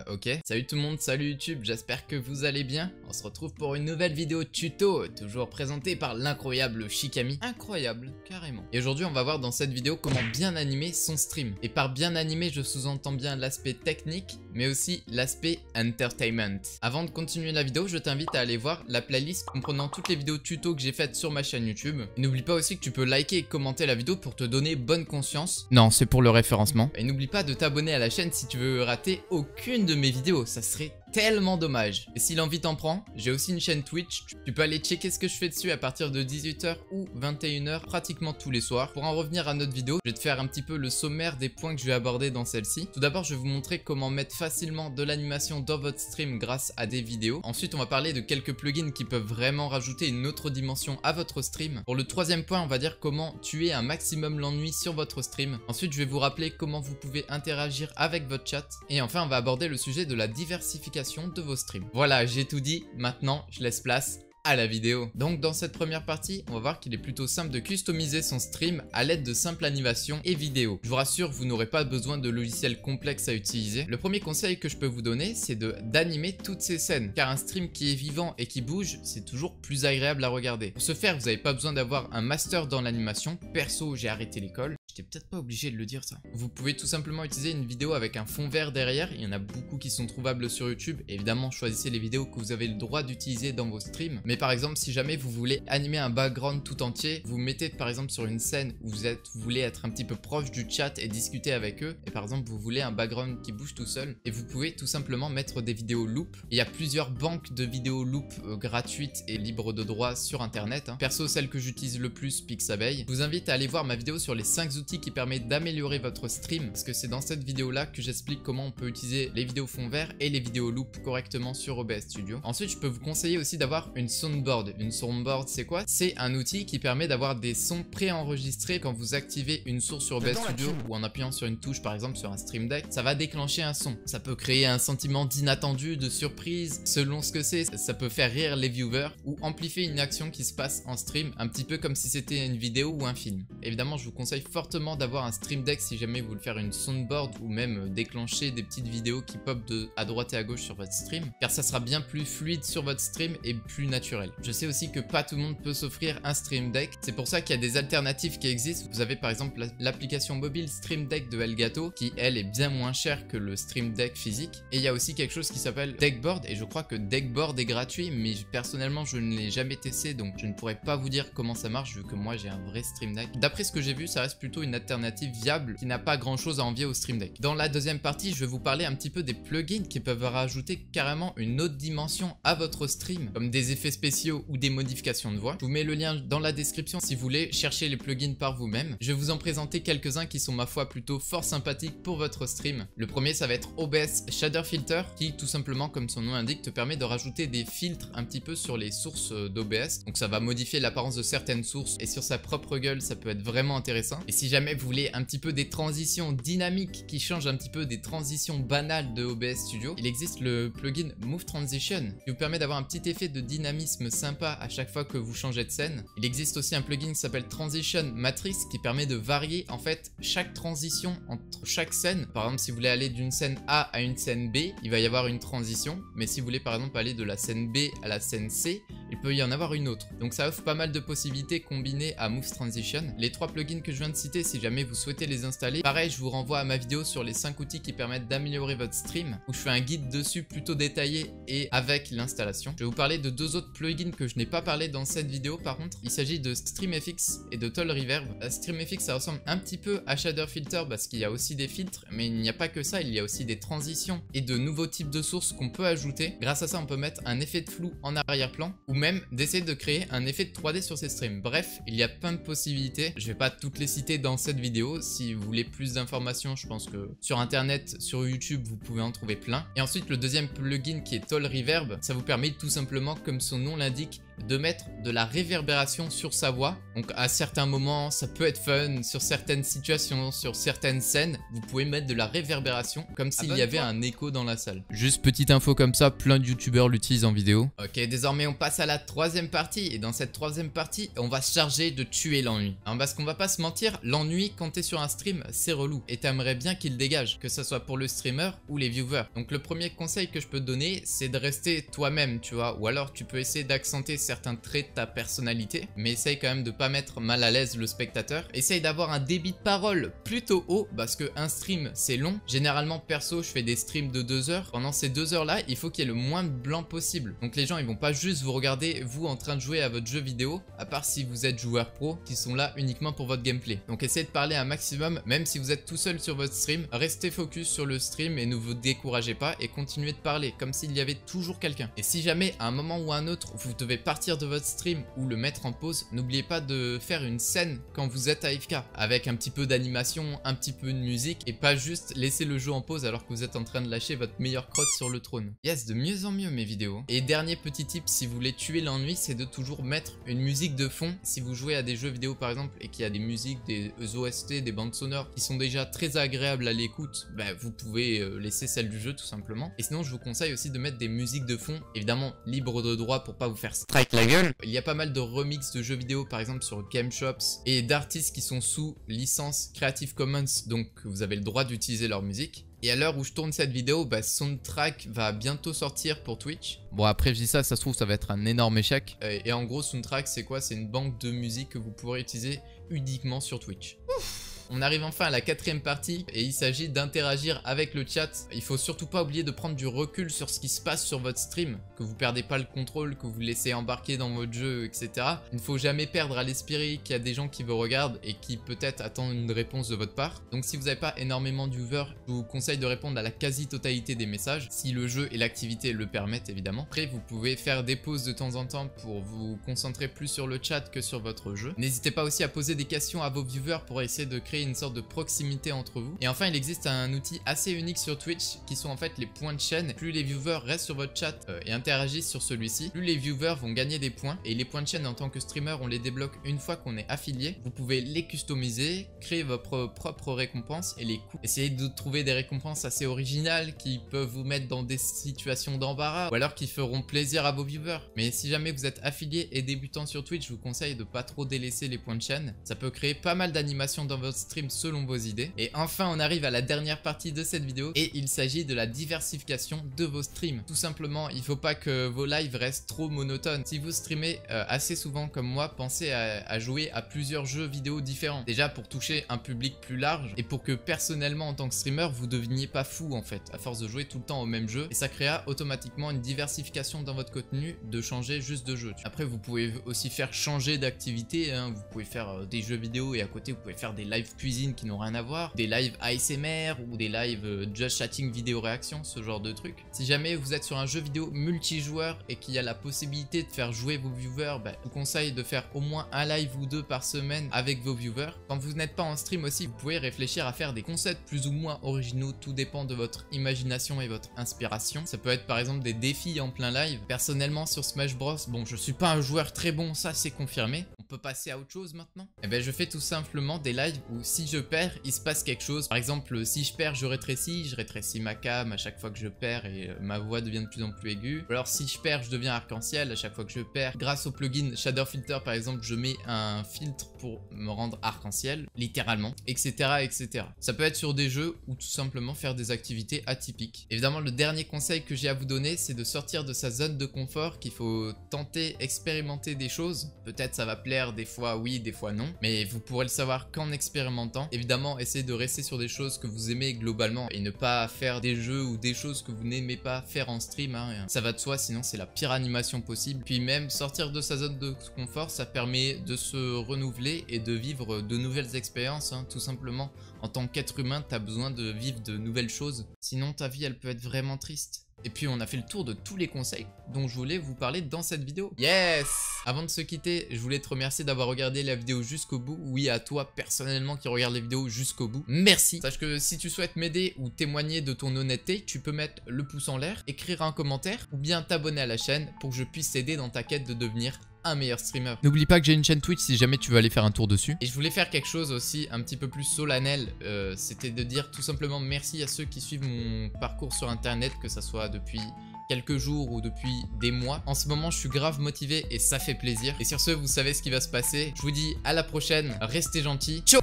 Ok. Salut tout le monde, salut YouTube, j'espère que vous allez bien. On se retrouve pour une nouvelle vidéo tuto, toujours présentée par l'incroyable Shikami. Incroyable, carrément. Et aujourd'hui, on va voir dans cette vidéo comment bien animer son stream. Et par bien animer, je sous-entends bien l'aspect technique, mais aussi l'aspect entertainment. Avant de continuer la vidéo, je t'invite à aller voir la playlist comprenant toutes les vidéos tuto que j'ai faites sur ma chaîne YouTube. Et n'oublie pas aussi que tu peux liker et commenter la vidéo pour te donner bonne conscience. Non, c'est pour le référencement. Et n'oublie pas de t'abonner à la chaîne si tu veux rater aucune de mes vidéos, ça serait tellement dommage. Et si l'envie t'en prend, j'ai aussi une chaîne Twitch, tu peux aller checker ce que je fais dessus à partir de 18 h ou 21 h pratiquement tous les soirs. Pour en revenir à notre vidéo, je vais te faire un petit peu le sommaire des points que je vais aborder dans celle-ci. Tout d'abord, je vais vous montrer comment mettre facilement de l'animation dans votre stream grâce à des vidéos. Ensuite, on va parler de quelques plugins qui peuvent vraiment rajouter une autre dimension à votre stream. Pour le troisième point, on va dire comment tuer un maximum l'ennui sur votre stream. Ensuite, je vais vous rappeler comment vous pouvez interagir avec votre chat. Et enfin, on va aborder le sujet de la diversification de vos streams. Voilà, j'ai tout dit. Maintenant, je laisse place à la vidéo. Donc dans cette première partie, on va voir qu'il est plutôt simple de customiser son stream à l'aide de simples animations et vidéos. Je vous rassure, vous n'aurez pas besoin de logiciels complexes à utiliser. Le premier conseil que je peux vous donner, c'est d'animer toutes ces scènes, car un stream qui est vivant et qui bouge, c'est toujours plus agréable à regarder. Pour ce faire, vous n'avez pas besoin d'avoir un master dans l'animation. Perso, j'ai arrêté l'école. J'étais peut-être pas obligé de le dire ça. Vous pouvez tout simplement utiliser une vidéo avec un fond vert derrière. Il y en a beaucoup qui sont trouvables sur YouTube. Évidemment, choisissez les vidéos que vous avez le droit d'utiliser dans vos streams. Mais par exemple, si jamais vous voulez animer un background tout entier, vous mettez par exemple sur une scène où vous voulez être un petit peu proche du chat et discuter avec eux. Et par exemple, vous voulez un background qui bouge tout seul. Et vous pouvez tout simplement mettre des vidéos loop. Il y a plusieurs banques de vidéos loop gratuites et libres de droit sur internet. Perso, celle que j'utilise le plus, Pixabay. Je vous invite à aller voir ma vidéo sur les 5 outils qui permet d'améliorer votre stream, parce que c'est dans cette vidéo là que j'explique comment on peut utiliser les vidéos fond vert et les vidéos loop correctement sur OBS Studio. Ensuite, je peux vous conseiller aussi d'avoir une soundboard. Une soundboard, c'est quoi? C'est un outil qui permet d'avoir des sons préenregistrés. Quand vous activez une source sur OBS Studio ou en appuyant sur une touche par exemple sur un Stream Deck, ça va déclencher un son. Ça peut créer un sentiment d'inattendu, de surprise selon ce que c'est. Ça peut faire rire les viewers ou amplifier une action qui se passe en stream, un petit peu comme si c'était une vidéo ou un film. Évidemment, je vous conseille fortement d'avoir un Stream Deck si jamais vous voulez faire une soundboard ou même déclencher des petites vidéos qui pop à droite et à gauche sur votre stream, car ça sera bien plus fluide sur votre stream et plus naturel. Je sais aussi que pas tout le monde peut s'offrir un Stream Deck, c'est pour ça qu'il y a des alternatives qui existent. Vous avez par exemple l'application mobile Stream Deck de Elgato qui elle est bien moins chère que le Stream Deck physique, et il y a aussi quelque chose qui s'appelle Deckboard, et je crois que Deckboard est gratuit, mais personnellement je ne l'ai jamais testé, donc je ne pourrais pas vous dire comment ça marche vu que moi j'ai un vrai Stream Deck. D'après ce que j'ai vu, ça reste plutôt une alternative viable qui n'a pas grand chose à envier au Stream Deck. Dans la deuxième partie, je vais vous parler un petit peu des plugins qui peuvent rajouter carrément une autre dimension à votre stream, comme des effets spéciaux ou des modifications de voix. Je vous mets le lien dans la description si vous voulez chercher les plugins par vous-même. Je vais vous en présenter quelques-uns qui sont ma foi plutôt fort sympathiques pour votre stream. Le premier, ça va être OBS Shader Filter qui tout simplement, comme son nom l'indique, te permet de rajouter des filtres un petit peu sur les sources d'OBS. Donc ça va modifier l'apparence de certaines sources et sur sa propre gueule, ça peut être vraiment intéressant. Et si jamais vous voulez un petit peu des transitions dynamiques qui changent un petit peu des transitions banales de OBS Studio, il existe le plugin Move Transition qui vous permet d'avoir un petit effet de dynamisme sympa à chaque fois que vous changez de scène. Il existe aussi un plugin qui s'appelle Transition Matrix qui permet de varier en fait chaque transition entre chaque scène. Par exemple, si vous voulez aller d'une scène A à une scène B, il va y avoir une transition, mais si vous voulez par exemple aller de la scène B à la scène C, il peut y en avoir une autre. Donc ça offre pas mal de possibilités combinées à Move Transition. Les trois plugins que je viens de citer, si jamais vous souhaitez les installer, pareil, je vous renvoie à ma vidéo sur les 5 outils qui permettent d'améliorer votre stream, où je fais un guide dessus plutôt détaillé et avec l'installation. Je vais vous parler de deux autres plugins que je n'ai pas parlé dans cette vidéo par contre. Il s'agit de StreamFX et de Toll Reverb. StreamFX, ça ressemble un petit peu à Shader Filter parce qu'il y a aussi des filtres, mais il n'y a pas que ça, il y a aussi des transitions et de nouveaux types de sources qu'on peut ajouter. Grâce à ça, on peut mettre un effet de flou en arrière-plan ou même d'essayer de créer un effet de 3D sur ses streams. Bref, il y a plein de possibilités. Je vais pas toutes les citer dans cette vidéo. Si vous voulez plus d'informations, je pense que sur internet, sur YouTube, vous pouvez en trouver plein. Et ensuite, le deuxième plugin qui est Toll Reverb, ça vous permet tout simplement, comme son nom l'indique, de mettre de la réverbération sur sa voix. Donc à certains moments, ça peut être fun, sur certaines situations, sur certaines scènes, vous pouvez mettre de la réverbération comme s'il y avait un écho dans la salle. Juste petite info comme ça, plein de youtubeurs l'utilisent en vidéo. Ok, désormais on passe à la troisième partie et dans cette troisième partie, on va se charger de tuer l'ennui. Parce qu'on va pas se mentir, l'ennui quand t'es sur un stream, c'est relou et t'aimerais bien qu'il dégage, que ce soit pour le streamer ou les viewers. Donc le premier conseil que je peux te donner, c'est de rester toi-même, tu vois, ou alors tu peux essayer d'accentuer certains traits de ta personnalité, mais essaye quand même de pas mettre mal à l'aise le spectateur. Essaye d'avoir un débit de parole plutôt haut, parce que un stream c'est long. Généralement perso, je fais des streams de 2 heures. Pendant ces 2 heures là, il faut qu'il y ait le moins de blanc possible. Donc les gens ils vont pas juste vous regarder vous en train de jouer à votre jeu vidéo, à part si vous êtes joueur pro, qui sont là uniquement pour votre gameplay. Donc essayez de parler un maximum, même si vous êtes tout seul sur votre stream, restez focus sur le stream et ne vous découragez pas et continuez de parler comme s'il y avait toujours quelqu'un. Et si jamais à un moment ou à un autre vous devez partir de votre stream ou le mettre en pause, n'oubliez pas de faire une scène quand vous êtes AFK, avec un petit peu d'animation, un petit peu de musique et pas juste laisser le jeu en pause alors que vous êtes en train de lâcher votre meilleure crotte sur le trône. Yes, de mieux en mieux mes vidéos. Et dernier petit tip, si vous voulez tuer l'ennui, c'est de toujours mettre une musique de fond. Si vous jouez à des jeux vidéo par exemple et qu'il y a des musiques, des OST, des bandes sonores qui sont déjà très agréables à l'écoute, bah, vous pouvez laisser celle du jeu tout simplement. Et sinon je vous conseille aussi de mettre des musiques de fond, évidemment libre de droit pour pas vous faire strike la gueule. Il y a pas mal de remix de jeux vidéo par exemple sur Game Shops et d'artistes qui sont sous licence Creative Commons, donc vous avez le droit d'utiliser leur musique. Et à l'heure où je tourne cette vidéo, bah, Soundtrack va bientôt sortir pour Twitch. Bon après je dis ça, ça se trouve ça va être un énorme échec. Et en gros Soundtrack c'est quoi? C'est une banque de musique que vous pourrez utiliser uniquement sur Twitch. Ouf. On arrive enfin à la quatrième partie et il s'agit d'interagir avec le chat. Il faut surtout pas oublier de prendre du recul sur ce qui se passe sur votre stream, que vous perdez pas le contrôle, que vous laissez embarquer dans votre jeu, etc. Il ne faut jamais perdre à l'esprit qu'il y a des gens qui vous regardent et qui peut-être attendent une réponse de votre part. Donc si vous n'avez pas énormément de viewers, je vous conseille de répondre à la quasi-totalité des messages, si le jeu et l'activité le permettent évidemment. Après vous pouvez faire des pauses de temps en temps pour vous concentrer plus sur le chat que sur votre jeu. N'hésitez pas aussi à poser des questions à vos viewers pour essayer de créer une sorte de proximité entre vous. Et enfin il existe un outil assez unique sur Twitch qui sont en fait les points de chaîne. Plus les viewers restent sur votre chat et interagissent sur celui-ci, plus les viewers vont gagner des points. Et les points de chaîne en tant que streamer on les débloque une fois qu'on est affilié. Vous pouvez les customiser, créer votre propre récompense et les coûts. Essayez de trouver des récompenses assez originales qui peuvent vous mettre dans des situations d'embarras ou alors qui feront plaisir à vos viewers. Mais si jamais vous êtes affilié et débutant sur Twitch, je vous conseille de pas trop délaisser les points de chaîne. Ça peut créer pas mal d'animations dans votre stream selon vos idées. Et enfin on arrive à la dernière partie de cette vidéo et il s'agit de la diversification de vos streams. Tout simplement il faut pas que vos lives restent trop monotones. Si vous streamez assez souvent comme moi, pensez à jouer à plusieurs jeux vidéo différents. Déjà pour toucher un public plus large et pour que personnellement en tant que streamer vous deveniez pas fou en fait à force de jouer tout le temps au même jeu, et ça créa automatiquement une diversification dans votre contenu de changer juste de jeu. Après vous pouvez aussi faire changer d'activité, hein. Vous pouvez faire des jeux vidéo et à côté vous pouvez faire des lives cuisine qui n'ont rien à voir, des lives ASMR ou des lives just chatting vidéo réaction, ce genre de trucs. Si jamais vous êtes sur un jeu vidéo multijoueur et qu'il y a la possibilité de faire jouer vos viewers, bah, je vous conseille de faire au moins un live ou deux par semaine avec vos viewers. Quand vous n'êtes pas en stream aussi, vous pouvez réfléchir à faire des concepts plus ou moins originaux, tout dépend de votre imagination et votre inspiration. Ça peut être par exemple des défis en plein live. Personnellement sur Smash Bros, bon je suis pas un joueur très bon, ça c'est confirmé. On peut passer à autre chose maintenant. Et ben je fais tout simplement des lives où si je perds, il se passe quelque chose. Par exemple, si je perds, je rétrécis ma cam à chaque fois que je perds et ma voix devient de plus en plus aiguë. Ou alors si je perds, je deviens arc-en-ciel à chaque fois que je perds. Grâce au plugin Shader Filter par exemple, je mets un filtre pour me rendre arc-en-ciel, littéralement, etc., etc. Ça peut être sur des jeux ou tout simplement faire des activités atypiques. Évidemment, le dernier conseil que j'ai à vous donner, c'est de sortir de sa zone de confort, qu'il faut tenter, expérimenter des choses. Peut-être ça va plaire des fois oui, des fois non, mais vous pourrez le savoir qu'en expérimentant. Évidemment, essayez de rester sur des choses que vous aimez globalement et ne pas faire des jeux ou des choses que vous n'aimez pas faire en stream, hein. Ça va de soi, sinon c'est la pire animation possible. Puis même sortir de sa zone de confort, ça permet de se renouveler et de vivre de nouvelles expériences, hein. Tout simplement, en tant qu'être humain, t'as besoin de vivre de nouvelles choses, sinon ta vie elle peut être vraiment triste. Et puis on a fait le tour de tous les conseils dont je voulais vous parler dans cette vidéo. Yes! Avant de se quitter, je voulais te remercier d'avoir regardé la vidéo jusqu'au bout. Oui, à toi personnellement qui regarde les vidéos jusqu'au bout. Merci! Sache que si tu souhaites m'aider ou témoigner de ton honnêteté, tu peux mettre le pouce en l'air, écrire un commentaire ou bien t'abonner à la chaîne pour que je puisse t'aider dans ta quête de devenir un meilleur streamer. N'oublie pas que j'ai une chaîne Twitch si jamais tu veux aller faire un tour dessus. Et je voulais faire quelque chose aussi un petit peu plus solennel. C'était de dire tout simplement merci à ceux qui suivent mon parcours sur internet, que ça soit depuis quelques jours ou depuis des mois. En ce moment, je suis grave motivé et ça fait plaisir. Et sur ce, vous savez ce qui va se passer. Je vous dis à la prochaine. Restez gentils. Ciao!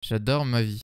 J'adore ma vie.